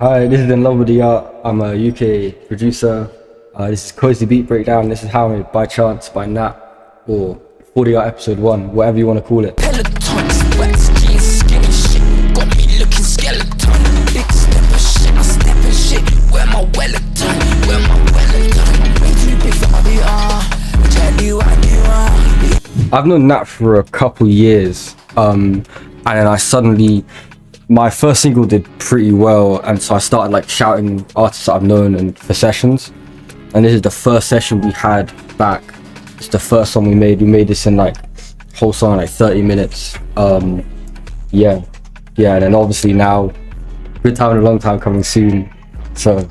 Hi, this is Inlovewtheart. I'm a UK producer. This is Kozi Beat Breakdown. This is how I made By Chance by Nat, or 40 episode 1, whatever you want to call it. Peloton, sweats, jeans, skinny shit, got me looking skeleton. Big step of shit, I step in shit. Where my Wellington, where my Wellington. I'm way too big for my VR, which I knew. I've known Nat for a couple years, and then my first single did pretty well, and so I started like shouting artists that I've known and for sessions. And this is the first session we had back. It's the first song we made. We made this in like whole song in like 30 minutes. Yeah, and then obviously now good time and a long time coming soon. So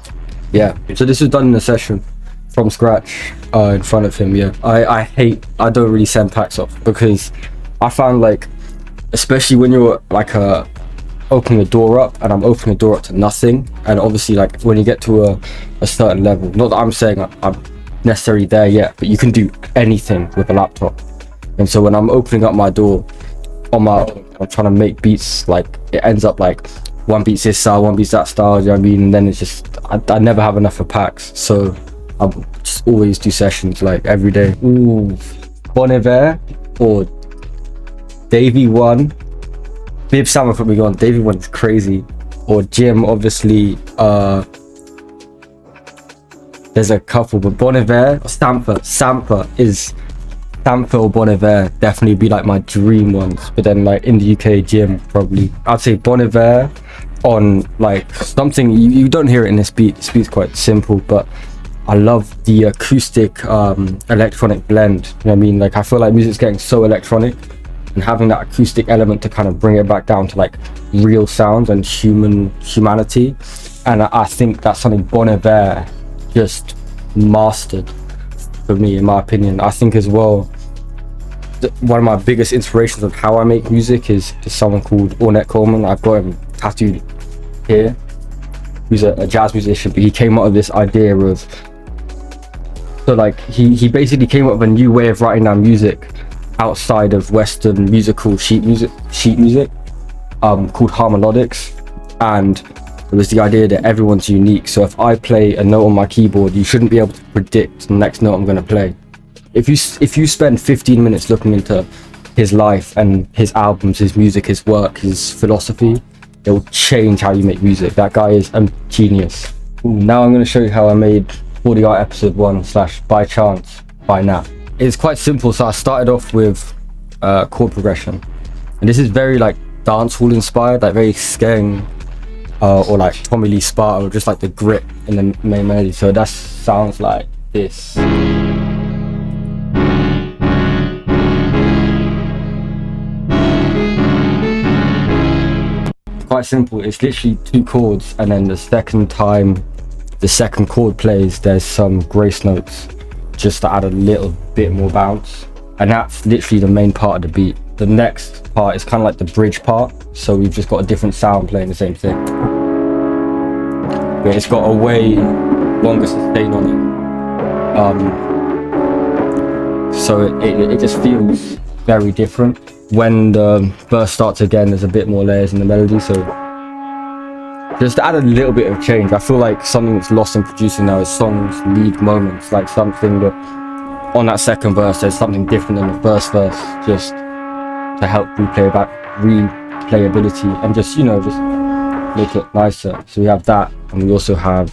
yeah, so this was done in a session from scratch in front of him. Yeah, I don't really send packs off, because I found, like, especially when you're like opening a door up, and I'm opening a door up to nothing, and obviously like when you get to a certain level, not that I'm saying I'm necessarily there yet, but you can do anything with a laptop. And so when I'm opening up my door on my own, I'm trying to make beats, like it ends up like one beat's this style, one beat's that style, you know what I mean? And then it's just I never have enough of packs, so I just always do sessions like every day. Ooh, Bon Iver or Davey 1. Bib Salmon put me on. Davey 1 is crazy. Or Jim, obviously. There's a couple, but Bon Iver or Sampa or Bon Iver definitely be like my dream ones. But then like in the UK, Jim probably. I'd say Bon Iver on like something you don't hear it in this beat. This beat's quite simple, but I love the acoustic electronic blend. You know what I mean? Like I feel like music's getting so electronic, and having that acoustic element to kind of bring it back down to like real sounds and humanity. And I think that's something Bon Iver just mastered for me, in my opinion. I think as well, one of my biggest inspirations of how I make music is someone called Ornette Coleman. I've got him tattooed here, who's a jazz musician, but he came up with this idea of, so like he basically came up with a new way of writing down music outside of Western musical sheet music called harmonics. And it was the idea that everyone's unique. So if I play a note on my keyboard, you shouldn't be able to predict the next note I'm going to play. If you spend 15 minutes looking into his life and his albums, his music, his work, his philosophy, it will change how you make music. That guy is a genius. Now I'm going to show you how I made 40 episode 1 / By Chance by Nat. It's quite simple. So I started off with chord progression, and this is very like dancehall inspired, like very skeng or like Tommy Lee Sparta, or just like the grit in the main melody. So that sounds like this. Quite simple. It's literally 2 chords, and then the second time the second chord plays, there's some grace notes just to add a little bit more bounce, and that's literally the main part of the beat. The next part is kind of like the bridge part, so we've just got a different sound playing the same thing, but it's got a way longer sustain on it, so it just feels very different. When the verse starts again, there's a bit more layers in the melody, so just to add a little bit of change. I feel like something that's lost in producing now is songs lead moments, like something that on that second verse there's something different than the first verse, just to help replayability and just, you know, just make it nicer. So we have that, and we also have,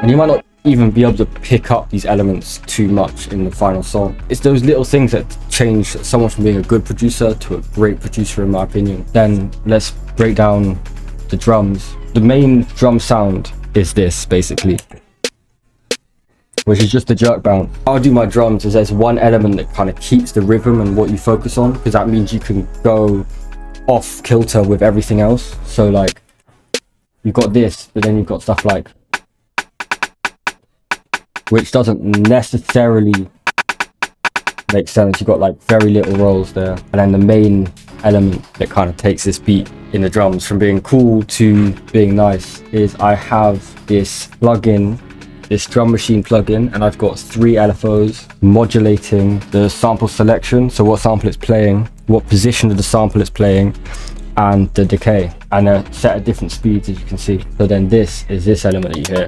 and you might not even be able to pick up these elements too much in the final song. It's those little things that change someone from being a good producer to a great producer, in my opinion. Then let's break down the drums. The main drum sound is this, basically, which is just a jerk bounce. I'll do my drums is there's one element that kind of keeps the rhythm and what you focus on, because that means you can go off kilter with everything else. So like you've got this, but then you've got stuff like, which doesn't necessarily make sense. You've got like very little rolls there. And then the main element that kind of takes this beat in the drums from being cool to being nice is I have this plugin, this drum machine plugin, and I've got 3 LFOs modulating the sample selection. So what sample it's playing, what position of the sample it's playing, and the decay, and they're set at different speeds, as you can see. So then this is this element that you hear.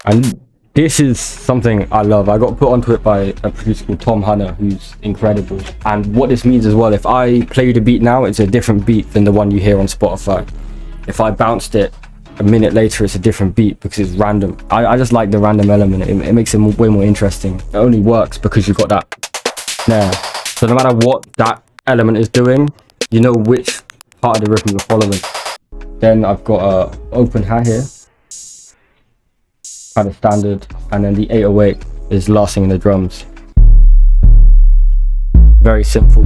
And this is something I love. I got put onto it by a producer called Tom Hunter, who's incredible. And what this means as well, if I play the beat now, it's a different beat than the one you hear on Spotify. If I bounced it a minute later, it's a different beat because it's random. I just like the random element. It makes it way more interesting. It only works because you've got that snare. So no matter what that element is doing, you know which part of the rhythm you're following. Then I've got a open hat here, kind of standard, and then the 808 is last thing in the drums. Very simple.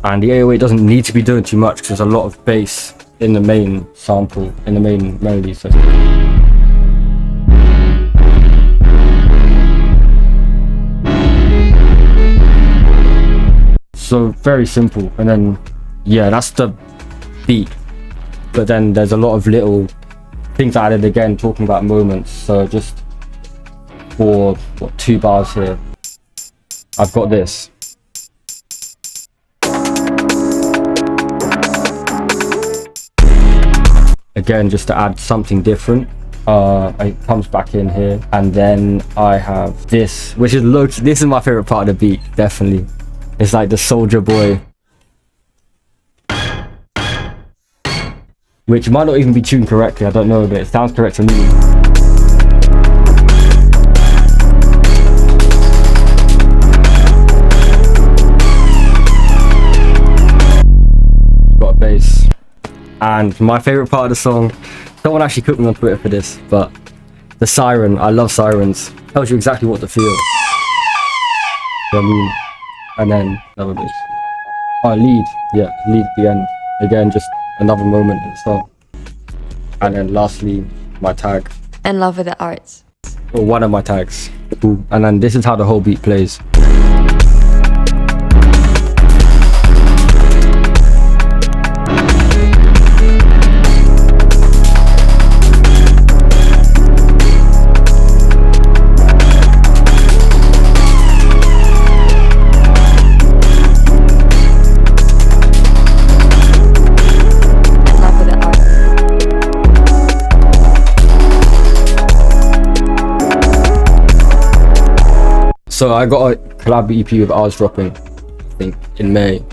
And the 808 doesn't need to be doing too much because there's a lot of bass in the main sample, in the main melody. So very simple. And then yeah, that's the beat, but then there's a lot of little things I added again, talking about moments. So just for what, 2 bars here, I've got this. Again, just to add something different. It comes back in here, and then I have this, which is this is my favorite part of the beat, definitely. It's like the Soldier Boy, which might not even be tuned correctly, I don't know, but it sounds correct to me. Got a bass. And my favorite part of the song, someone actually put me on Twitter for this, but the siren, I love sirens. Tells you exactly what to feel. You know what I mean? And then another bass. Oh, lead, yeah, lead at the end. Again, just another moment in the song. And then lastly, my tag. Inlovewtheart. Or one of my tags. Ooh. And then this is how the whole beat plays. So I got a collab EP with ours dropping, I think, in May.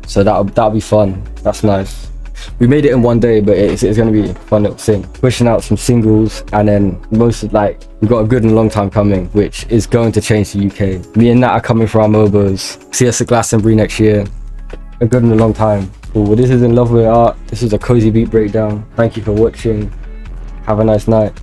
So that'll be fun. That's nice. We made it in one day, but it's gonna be a fun little thing. Pushing out some singles, and then we've got a good and long time coming, which is going to change the UK. Me and Nat are coming for our mobos. See us at Glastonbury next year. A good and a long time. Cool. Well, this is Inlovewtheart. This is a Kozi Beat breakdown. Thank you for watching. Have a nice night.